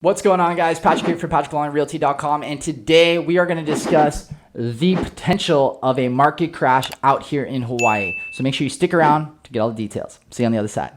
What's going on, guys? Patrick here from PatrickLongRealty.com, and today we are going to discuss the potential of a market crash out here in Hawaii. So make sure you stick around to get all the details. See you on the other side.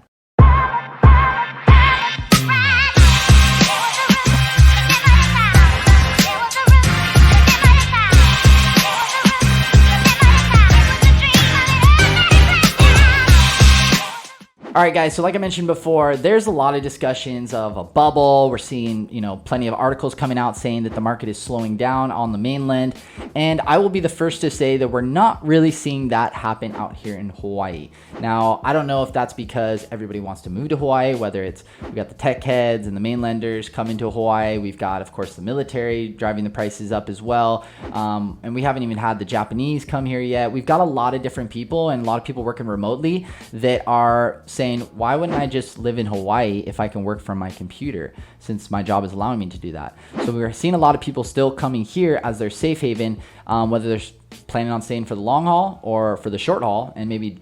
All right, guys, so like I mentioned before, there's a lot of discussions of a bubble. We're seeing, plenty of articles coming out saying that the market is slowing down on the mainland. And I will be the first to say that we're not really seeing that happen out here in Hawaii. Now, I don't know if that's because everybody wants to move to Hawaii, whether it's we got the tech heads and the mainlanders coming to Hawaii. We've got, of course, the military driving the prices up as well. And we haven't even had the Japanese come here yet. We've got a lot of different people and a lot of people working remotely that are saying, why wouldn't I just live in Hawaii if I can work from my computer, since my job is allowing me to do that? So we're seeing a lot of people still coming here as their safe haven, whether they're planning on staying for the long haul or for the short haul, and maybe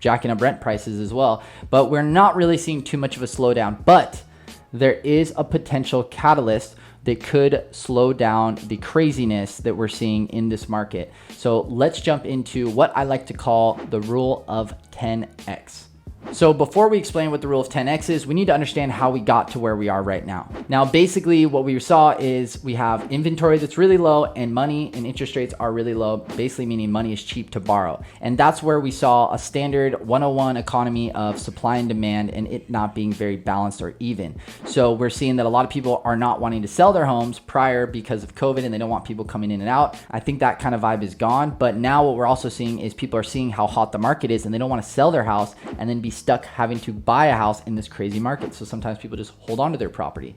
jacking up rent prices as well. But we're not really seeing too much of a slowdown, but there is a potential catalyst that could slow down the craziness that we're seeing in this market. So let's jump into what I like to call the rule of 10x. So before we explain what the rule of 10x is, we need to understand how we got to where we are right now. Now, basically what we saw is we have inventory that's really low and money and interest rates are really low, basically meaning money is cheap to borrow. And that's where we saw a standard 101 economy of supply and demand and it not being very balanced or even. So we're seeing that a lot of people are not wanting to sell their homes prior because of COVID and they don't want people coming in and out. I think that kind of vibe is gone. But now what we're also seeing is people are seeing how hot the market is and they don't want to sell their house and then be stuck having to buy a house in this crazy market. So sometimes people just hold on to their property.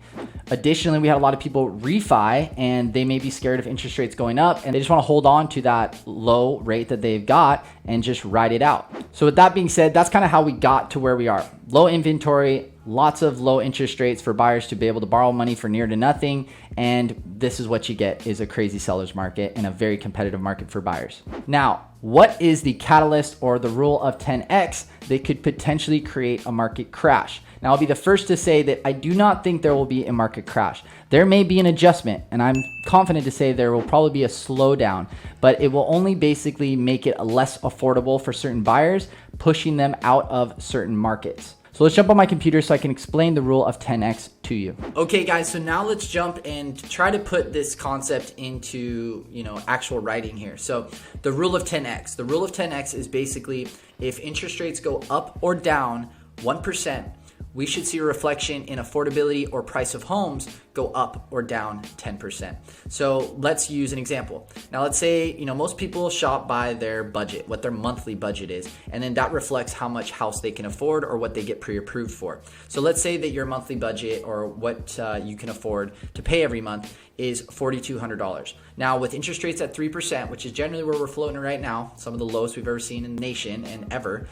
Additionally, we had a lot of people refi and they may be scared of interest rates going up and they just want to hold on to that low rate that they've got and just ride it out. So with that being said, that's kind of how we got to where we are. Low inventory, lots of low interest rates for buyers to be able to borrow money for near to nothing. And this is what you get is a crazy seller's market and a very competitive market for buyers. Now, what is the catalyst or the rule of 10x that could potentially create a market crash? Now, I'll be the first to say that I do not think there will be a market crash. There may be an adjustment, and I'm confident to say there will probably be a slowdown, but it will only basically make it less affordable for certain buyers, pushing them out of certain markets. So let's jump on my computer so I can explain the rule of 10x to you. Okay, guys, so now let's jump and try to put this concept into, actual writing here. So the rule of 10x. The rule of 10x is basically if interest rates go up or down 1%, we should see a reflection in affordability or price of homes go up or down 10%. So let's use an example. Now let's say, most people shop by their budget, what their monthly budget is, and then that reflects how much house they can afford or what they get pre-approved for. So let's say that your monthly budget or what you can afford to pay every month is $4,200. Now with interest rates at 3%, which is generally where we're floating right now, some of the lowest we've ever seen in the nation and ever,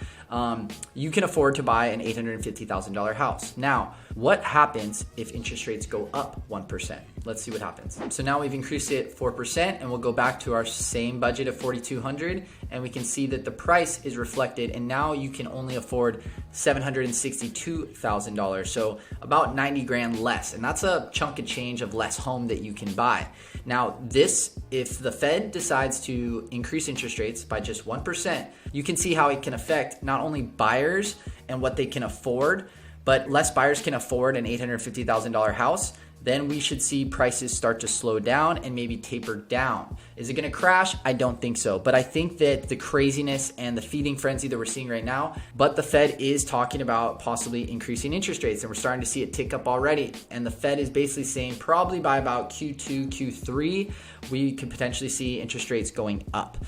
you can afford to buy an $850,000 house. Now, what happens if interest rates go up 1%? Let's see what happens. So now we've increased it 4% and we'll go back to our same budget of $4,200 and we can see that the price is reflected and now you can only afford $762,000. So about 90 grand less. And that's a chunk of change of less home that you can buy. Now this, if the Fed decides to increase interest rates by just 1%, you can see how it can affect not only buyers and what they can afford, but less buyers can afford an $850,000 house, then we should see prices start to slow down and maybe taper down. Is it going to crash? I don't think so. But I think that the craziness and the feeding frenzy that we're seeing right now, but the Fed is talking about possibly increasing interest rates and we're starting to see it tick up already. And the Fed is basically saying probably by about Q2, Q3, we could potentially see interest rates going up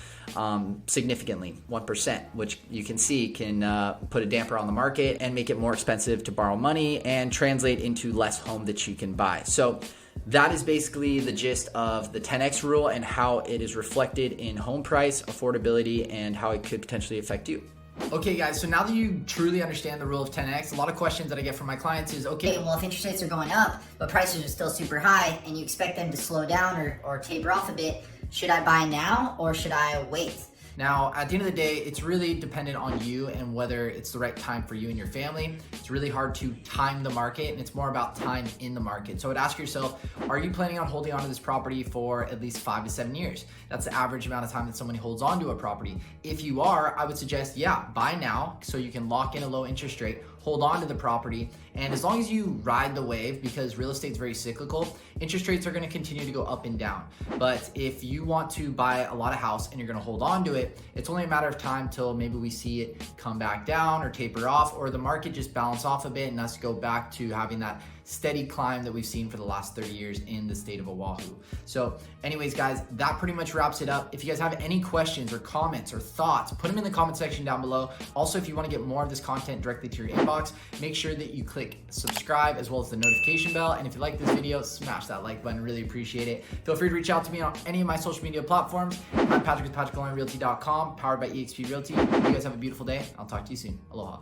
significantly, 1%, which you can see can put a damper on the market and make it more expensive to borrow money and translate into less home that you can buy. So that is basically the gist of the 10x rule and how it is reflected in home price, affordability, and how it could potentially affect you. Okay, guys, so now that you truly understand the rule of 10x, a lot of questions that I get from my clients is, okay, well, if interest rates are going up, but prices are still super high and you expect them to slow down or taper off a bit, should I buy now or should I wait? Now, at the end of the day, it's really dependent on you and whether it's the right time for you and your family. It's really hard to time the market, and it's more about time in the market. So I would ask yourself, are you planning on holding onto this property for at least 5 to 7 years? That's the average amount of time that somebody holds onto a property. If you are, I would suggest, yeah, buy now so you can lock in a low interest rate, hold on to the property, and as long as you ride the wave, because real estate is very cyclical, interest rates are going to continue to go up and down. But if you want to buy a lot of house and you're going to hold on to it, it's only a matter of time till maybe we see it come back down or taper off, or the market just balance off a bit and us go back to having that steady climb that we've seen for the last 30 years in the state of Oahu. So anyways, guys, that pretty much wraps it up. If you guys have any questions or comments or thoughts, put them in the comment section down below. Also, if you want to get more of this content directly to your inbox, make sure that you click subscribe as well as the notification bell. And if you like this video, smash that like button. Really appreciate it. Feel free to reach out to me on any of my social media platforms. I'm Patrick with PatrickOnlineRealty.com, powered by eXp Realty. You guys have a beautiful day. I'll talk to you soon. Aloha.